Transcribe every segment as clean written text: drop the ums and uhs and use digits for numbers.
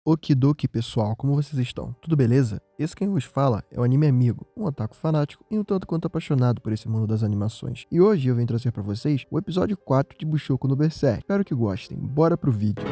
Okidoki, pessoal, como vocês estão? Tudo beleza? Esse quem vos fala é o Anime Amigo, um otaku fanático e um tanto quanto apaixonado por esse mundo das animações. E hoje eu venho trazer pra vocês o episódio 4 de Bushoku no Berserk. Espero que gostem. Bora pro vídeo.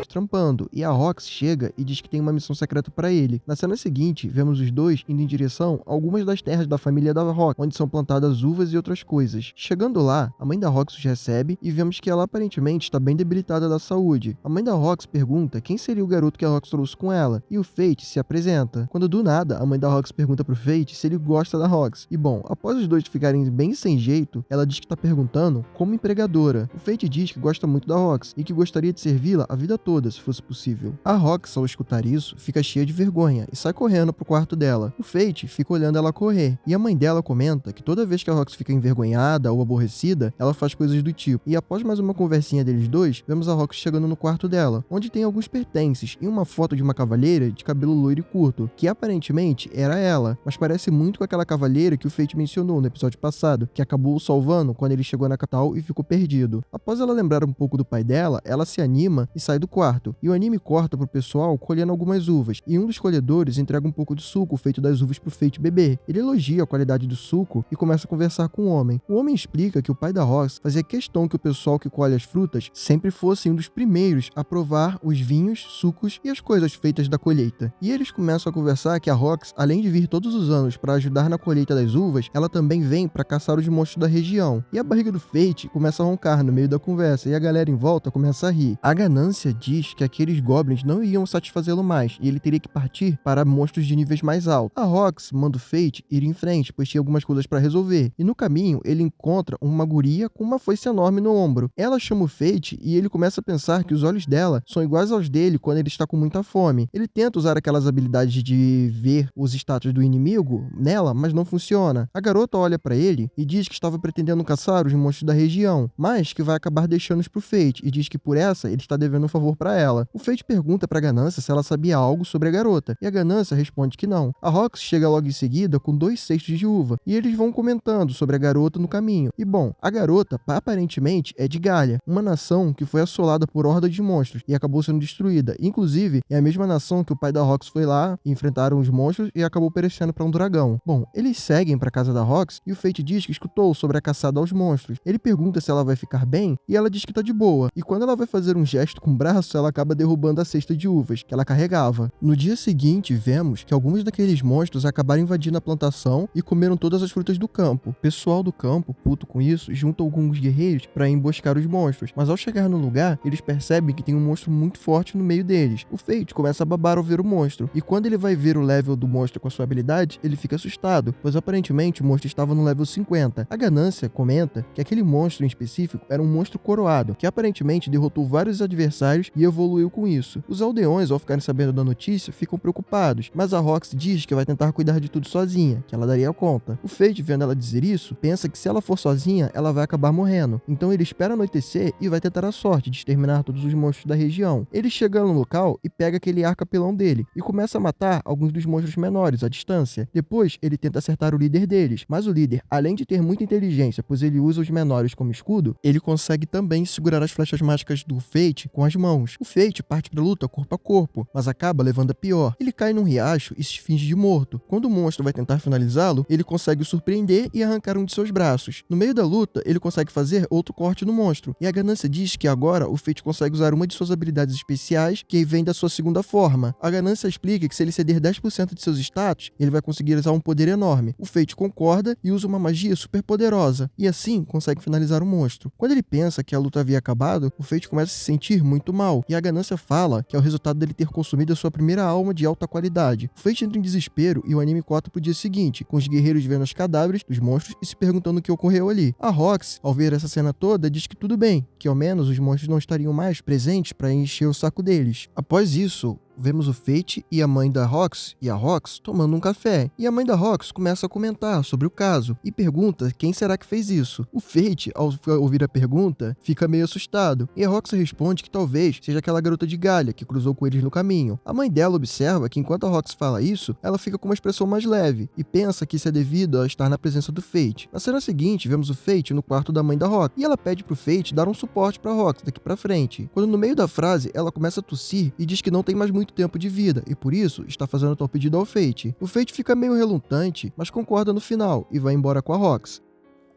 Trampando, e a Rox chega e diz que tem uma missão secreta para ele. Na cena seguinte, vemos os dois indo em direção a algumas das terras da família da Rox, onde são plantadas uvas e outras coisas. Chegando lá, a mãe da Rox os recebe e vemos que ela aparentemente está bem debilitada da saúde. A mãe da Rox pergunta quem seria o garoto que a Rox trouxe com ela, e o Fate se apresenta. Quando do nada, a mãe da Rox pergunta pro Fate se ele gosta da Rox. E bom, após os dois ficarem bem sem jeito, ela diz que está perguntando como empregadora. O Fate diz que gosta muito da Rox e que gostaria de servi-la a vida toda, se fosse possível. A Rox, ao escutar isso, fica cheia de vergonha e sai correndo pro quarto dela. O Fate fica olhando ela correr, e a mãe dela comenta que toda vez que a Rox fica envergonhada ou aborrecida, ela faz coisas do tipo. E após mais uma conversinha deles dois, vemos a Rox chegando no quarto dela, onde tem alguns pertences e uma foto de uma cavalheira de cabelo loiro e curto, que aparentemente era ela, mas parece muito com aquela cavalheira que o Fate mencionou no episódio passado, que acabou o salvando quando ele chegou na capital e ficou perdido. Após ela lembrar um pouco do pai dela, ela se anima e sai do quarto, e o anime corta pro pessoal colhendo algumas uvas, e um dos colhedores entrega um pouco de suco feito das uvas pro Fate beber. Ele elogia a qualidade do suco e começa a conversar com o homem. O homem explica que o pai da Rox fazia questão que o pessoal que colhe as frutas sempre fosse um dos primeiros a provar os vinhos, sucos e as coisas feitas da colheita. E eles começam a conversar que a Rox, além de vir todos os anos para ajudar na colheita das uvas, ela também vem para caçar os monstros da região. E a barriga do Fate começa a roncar no meio da conversa e a galera em volta começa a rir. A ganância diz que aqueles goblins não iriam satisfazê-lo mais e ele teria que partir para monstros de níveis mais altos. A Rox manda o Fate ir em frente, pois tinha algumas coisas para resolver, e no caminho ele encontra uma guria com uma foice enorme no ombro. Ela chama o Fate e ele começa a pensar que os olhos dela são iguais aos dele quando ele está com muita fome. Ele tenta usar aquelas habilidades de ver os status do inimigo nela, mas não funciona. A garota olha para ele e diz que estava pretendendo caçar os monstros da região, mas que vai acabar deixando-os pro Fate, e diz que por essa ele está devendo um favor para ela. O Fate pergunta pra Ganância se ela sabia algo sobre a garota, e a Ganância responde que não. A Rox chega logo em seguida com 2 cestos de uva, e eles vão comentando sobre a garota no caminho. E bom, a garota aparentemente é de Galha, uma nação que foi assolada por hordas de monstros e acabou sendo destruída. Inclusive, é a mesma nação que o pai da Rox foi lá, enfrentaram os monstros e acabou perecendo para um dragão. Bom, eles seguem pra casa da Rox e o Fate diz que escutou sobre a caçada aos monstros. Ele pergunta se ela vai ficar bem e ela diz que tá de boa. E quando ela vai fazer um gesto com o braço, ela acaba derrubando a cesta de uvas que ela carregava. No dia seguinte, vemos que alguns daqueles monstros acabaram invadindo a plantação e comeram todas as frutas do campo. O pessoal do campo, puto com isso, junta alguns guerreiros para emboscar os monstros, mas ao chegar no lugar, eles percebem que tem um monstro muito forte no meio deles. O Fate começa a babar ao ver o monstro, e quando ele vai ver o level do monstro com a sua habilidade, ele fica assustado, pois aparentemente o monstro estava no level 50. A Ganância comenta que aquele monstro em específico era um monstro coroado, que aparentemente derrotou vários adversários e evoluiu com isso. Os aldeões, ao ficarem sabendo da notícia, ficam preocupados, mas a Rox diz que vai tentar cuidar de tudo sozinha, que ela daria conta. O Fate, vendo ela dizer isso, pensa que se ela for sozinha, ela vai acabar morrendo. Então ele espera anoitecer e vai tentar a sorte de exterminar todos os monstros da região. Ele chega no local e pega aquele arca-pelão dele e começa a matar alguns dos monstros menores à distância. Depois, ele tenta acertar o líder deles, mas o líder, além de ter muita inteligência, pois ele usa os menores como escudo, ele consegue também segurar as flechas mágicas do Fate com as mãos. O Fate parte pra luta corpo a corpo, mas acaba levando a pior. Ele cai num riacho e se finge de morto. Quando o monstro vai tentar finalizá-lo, ele consegue o surpreender e arrancar um de seus braços. No meio da luta, ele consegue fazer outro corte no monstro, e a Ganância diz que agora o Fate consegue usar uma de suas habilidades especiais que vem da sua segunda forma. A Ganância explica que se ele ceder 10% de seus status, ele vai conseguir usar um poder enorme. O Fate concorda e usa uma magia super poderosa, e assim consegue finalizar o monstro. Quando ele pensa que a luta havia acabado, o Fate começa a se sentir muito mal, e a Ganância fala que é o resultado dele ter consumido a sua primeira alma de alta qualidade. O Fate entra em desespero e o anime corta pro dia seguinte, com os guerreiros vendo os cadáveres dos monstros e se perguntando o que ocorreu ali. A Rox, ao ver essa cena toda, diz que tudo bem, que ao menos os monstros não estariam mais presentes para encher o saco deles. Após isso, vemos o Fate e a mãe da Rox e a Rox tomando um café. E a mãe da Rox começa a comentar sobre o caso e pergunta quem será que fez isso. O Fate, ao ouvir a pergunta, fica meio assustado. E a Rox responde que talvez seja aquela garota de Galha que cruzou com eles no caminho. A mãe dela observa que enquanto a Rox fala isso, ela fica com uma expressão mais leve e pensa que isso é devido a estar na presença do Fate. Na cena seguinte, vemos o Fate no quarto da mãe da Rox e ela pede pro Fate dar um suporte pra Rox daqui pra frente. Quando no meio da frase, ela começa a tossir e diz que não tem mais muito tempo de vida e por isso está fazendo tal pedido ao Fate. O Fate fica meio relutante, mas concorda no final e vai embora com a Rox.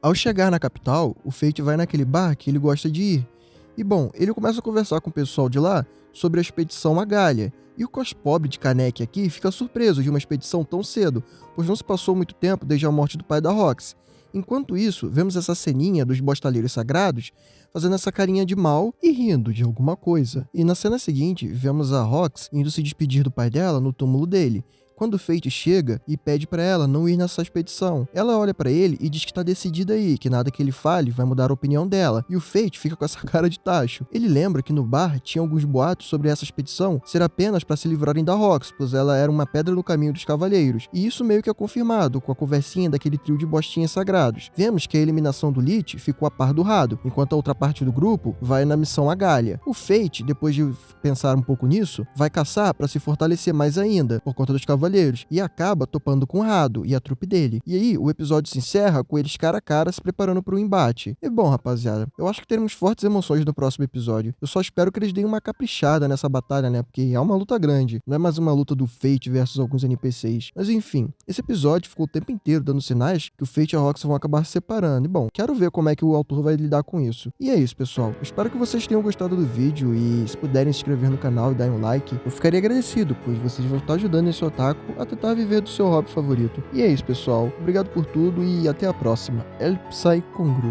Ao chegar na capital, o Fate vai naquele bar que ele gosta de ir. E bom, ele começa a conversar com o pessoal de lá sobre a expedição à Galha. E o cospobre de Kanek aqui fica surpreso de uma expedição tão cedo, pois não se passou muito tempo desde a morte do pai da Rox. Enquanto isso, vemos essa ceninha dos bostaleiros sagrados fazendo essa carinha de mal e rindo de alguma coisa. E na cena seguinte, vemos a Rox indo se despedir do pai dela no túmulo dele, quando o Fate chega e pede pra ela não ir nessa expedição. Ela olha pra ele e diz que tá decidida aí, que nada que ele fale vai mudar a opinião dela. E o Fate fica com essa cara de tacho. Ele lembra que no bar tinha alguns boatos sobre essa expedição ser apenas pra se livrarem da Rox, pois ela era uma pedra no caminho dos cavaleiros. E isso meio que é confirmado com a conversinha daquele trio de bostinhas sagrados. Vemos que a eliminação do Lich ficou a par do Rado, enquanto a outra parte do grupo vai na missão à Galha. O Fate, depois de pensar um pouco nisso, vai caçar pra se fortalecer mais ainda, por conta dos cavaleiros, e acaba topando com o Rado e a trupe dele. E aí, o episódio se encerra com eles cara a cara se preparando para o embate. E bom, rapaziada, eu acho que teremos fortes emoções no próximo episódio. Eu só espero que eles deem uma caprichada nessa batalha, né? Porque é uma luta grande. Não é mais uma luta do Fate versus alguns NPCs. Mas enfim, esse episódio ficou o tempo inteiro dando sinais que o Fate e a Rox vão acabar se separando. E bom, quero ver como é que o autor vai lidar com isso. E é isso, pessoal. Eu espero que vocês tenham gostado do vídeo e se puderem se inscrever no canal e dar um like, eu ficaria agradecido, pois vocês vão estar ajudando esse otaku a tentar viver do seu hobby favorito. E é isso, pessoal. Obrigado por tudo e até a próxima. El Psy Congru.